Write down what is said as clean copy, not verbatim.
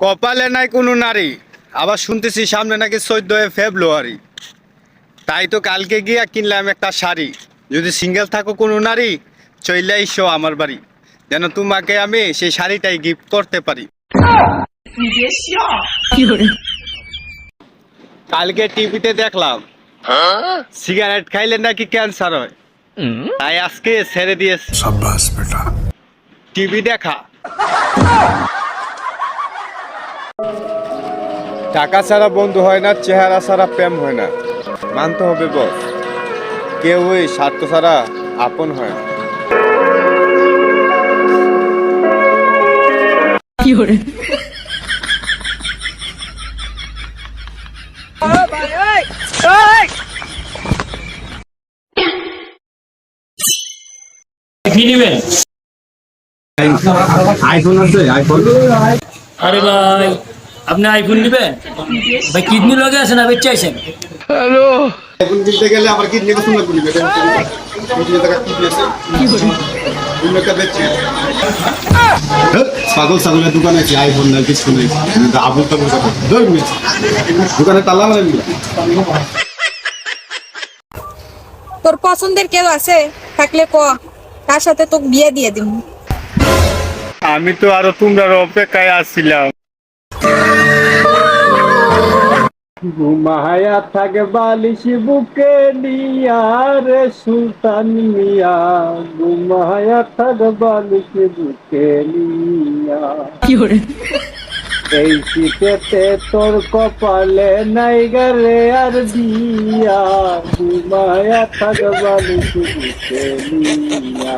কপালে নাই কোনো নারী, আবার শুনতেছি সামনে নাকি 14 ফেব্রুয়ারি। তাই তো কালকে গিয়া কিনলাম একটা শাড়ি। যদি সিঙ্গেল থাকো কোনো নারী, চইলে এসো আমার বাড়ি, যেন তোমাকে আমি সেই শাড়িটাই গিফট করতে পারি। কালকে টিভিতে দেখলাম সিগারেট খাইলে নাকি ক্যান্সার হয়, তাই আজকে ছেড়ে দিয়েছি টিভি দেখা। টাকা ছাড়া বন্ধু হয় না, চেহারা ছাড়া প্রেম হয় না। মানতে হবে বস, কেউই স্বার্থ ছাড়া আপন হয় না। কি নেবেন? আইফোন আছে, আইফোন। আরে ভাই, আপনি আইফোন নেবেন? ভাই কিডনি লগে আছেন না বেঁচে আছেন? আইফোন কিনতে গেলে আবার কিডনি কত লাগবে? কিডনি টাকা কি দিয়েছে? উন্নতটা দেখছি। পাগল ছাগলের দোকান আছে, আইফোন না কিছু নেই। আবুল তাবুল কথা ধরবি, দোকানে তালা মারবি। তোর পছন্দের কেউ আছে থাকলে ক, তার সাথে তোকে বিয়ে দিয়ে দিব। আমি তো আরো তোমরা অপেক্ষায় আসছিলাম। ঘুমায়া থাকে বালিশ বুকে নিয়া রে সুলতান মিয়া, ঘুমায়া থাকে বালিশ বুকে নিয়া। এই শীতেতে তোর কপালে নাই গেলে আর দিয়া, ঘুমায়া থাকে বালিশ বুকে নিয়া।